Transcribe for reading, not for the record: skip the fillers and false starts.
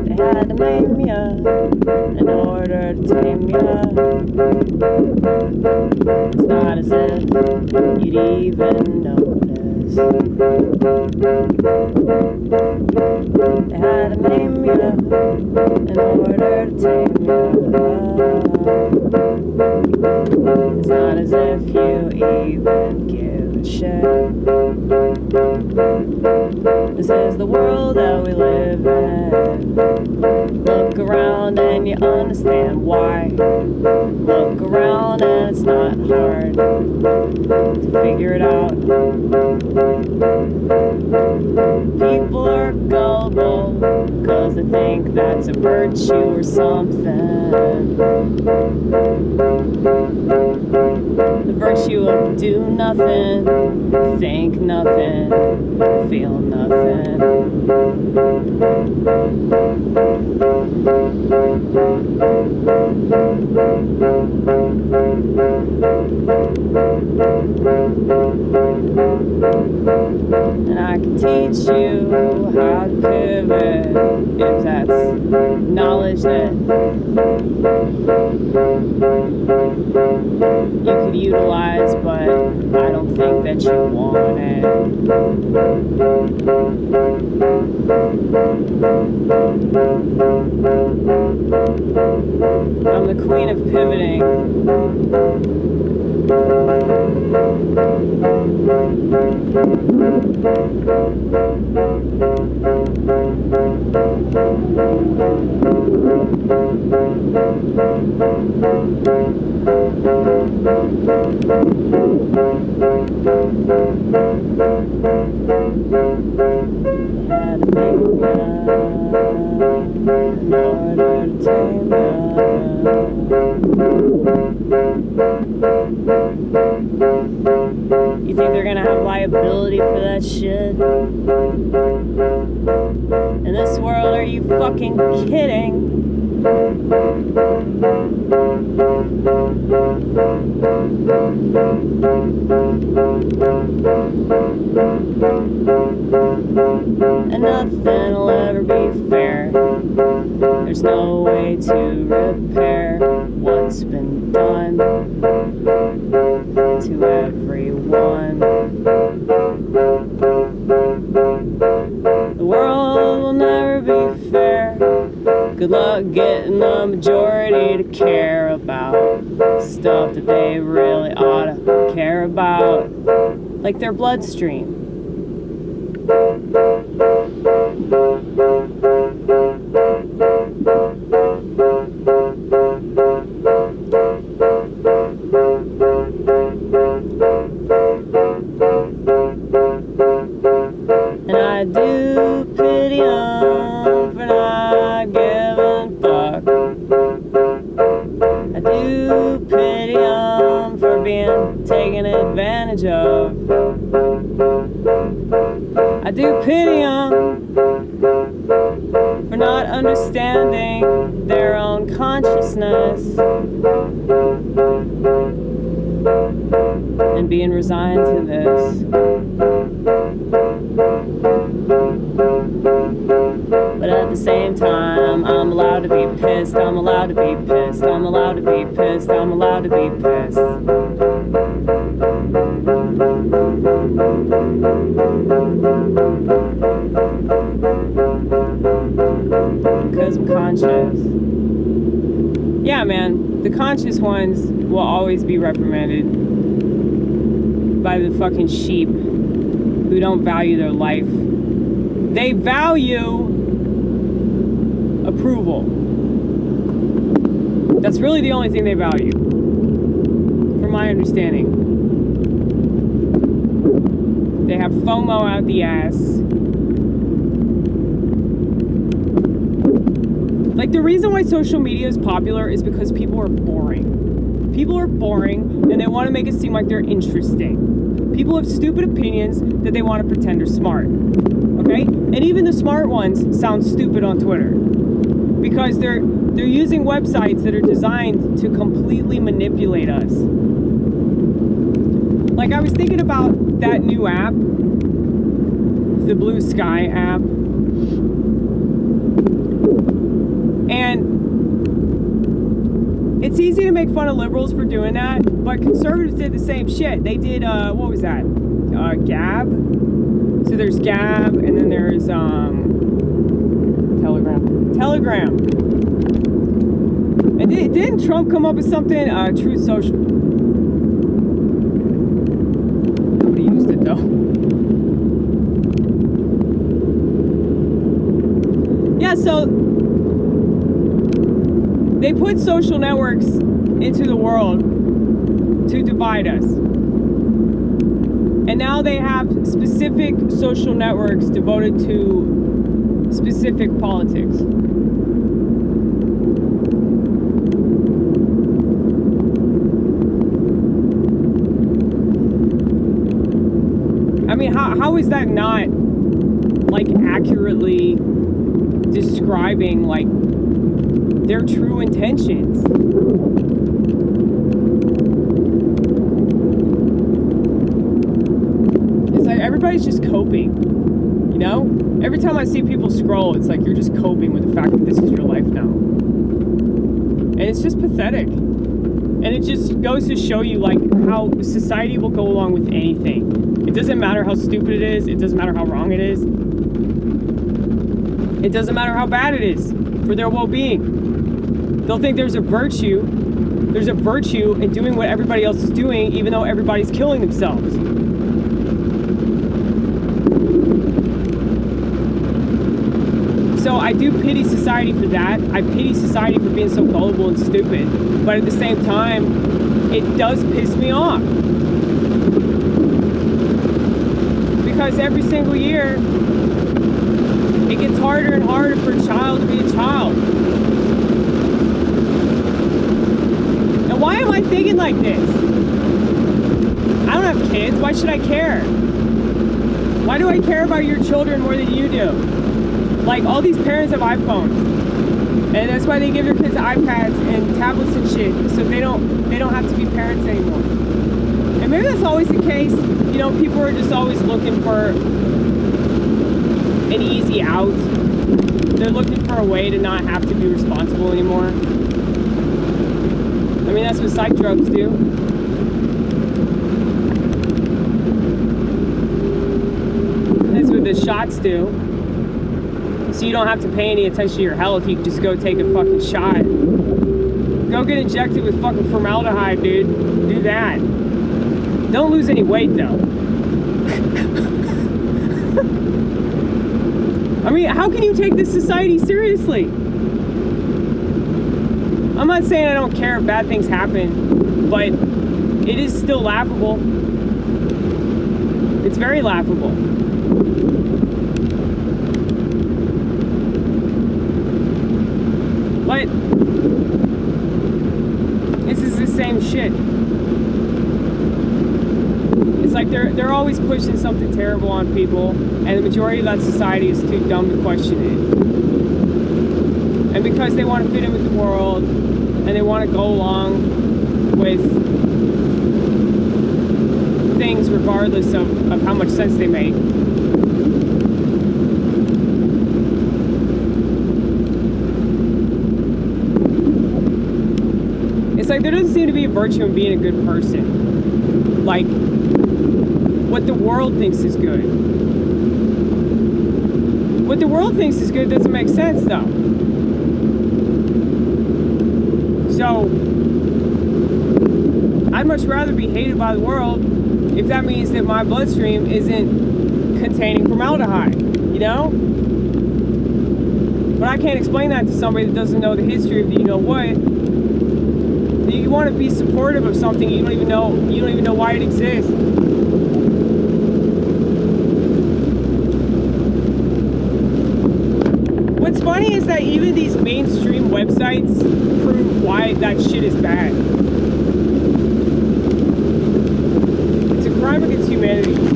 They had to maim ya in order to tame ya. It's not as if you'd even notice. They had to maim ya in order to tame ya. It's not as if you even give a shit. This is the world that we live in. Look around and you understand why. Look around and it's not hard to figure it out. People are gullible cause they think that's a virtue or something. The virtue of do nothing, think nothing, feel nothing. And I can teach you how to pivot if that's knowledge that you could utilize, but I don't think that you want it. I'm the queen of pivoting. Had to make in order to tame You think they're gonna have liability for that shit? In this world, are you fucking kidding? And nothing will ever be fair. There's no way to repair what's been done to everyone. The world will never be fair. Good luck getting the majority to care about stuff that they really ought to care about, like their bloodstream. And I do pity 'em for not giving fuck. I do pity 'em for being taken advantage of. I do pity 'em for not understanding their own consciousness and being resigned to this. But at the same time, I'm allowed to be pissed, I'm allowed to be pissed, I'm allowed to be pissed, I'm allowed to be pissed. Because I'm conscious. Yeah, man, the conscious ones will always be reprimanded by the fucking sheep who don't value their life. They value approval. That's really the only thing they value, from my understanding. They have FOMO out the ass. Like, the reason why social media is popular is because people are boring. People are boring, and they want to make it seem like they're interesting. People have stupid opinions that they want to pretend are smart. Okay? And even the smart ones sound stupid on Twitter. Because they're using websites that are designed to completely manipulate us. Like, I was thinking about that new app, the Blue Sky app. And it's easy to make fun of liberals for doing that, but conservatives did the same shit. They did, what was that? Gab. So there's Gab, and then there's Telegram. And didn't Trump come up with something? Truth Social. Nobody used it though. Yeah, so they put social networks into the world to divide us. And now they have specific social networks devoted to specific politics. I mean, how is that not, like, accurately describing, like, their true intentions? It's like everybody's just coping, you know? Every time I see people scroll, it's like you're just coping with the fact that this is your life now. And it's just pathetic. And it just goes to show you, like, how society will go along with anything. It doesn't matter how stupid it is. It doesn't matter how wrong it is. It doesn't matter how bad it is for their well-being. They'll think there's a virtue in doing what everybody else is doing, even though everybody's killing themselves. So I do pity society for that. I pity society for being so gullible and stupid. But at the same time, it does piss me off. Because every single year, it gets harder and harder for a child to be a child. Now, why am I thinking like this? I don't have kids. Why should I care? Why do I care about your children more than you do? Like, all these parents have iPhones. And that's why they give their kids iPads and tablets and shit, so they don't have to be parents anymore. And maybe that's always the case. You know, people are just always looking for an easy out. They're looking for a way to not have to be responsible anymore. I mean, that's what psych drugs do. That's what the shots do. So you don't have to pay any attention to your health. You can just go take a fucking shot. Go get injected with fucking formaldehyde, dude. Do that. Don't lose any weight, though. I mean, how can you take this society seriously? I'm not saying I don't care if bad things happen, but it is still laughable. It's very laughable. But this is the same shit. It's like they're always pushing something terrible on people, and the majority of that society is too dumb to question it. And because they want to fit in with the world, and they want to go along with things regardless of how much sense they make. It's like there doesn't seem to be a virtue in being a good person. Like, what the world thinks is good. What the world thinks is good doesn't make sense, though. So, I'd much rather be hated by the world if that means that my bloodstream isn't containing formaldehyde, you know? But I can't explain that to somebody that doesn't know the history of the you-know-what. You want to be supportive of something you don't even know why it exists. What's funny is that even these mainstream websites prove why that shit is bad. It's a crime against humanity.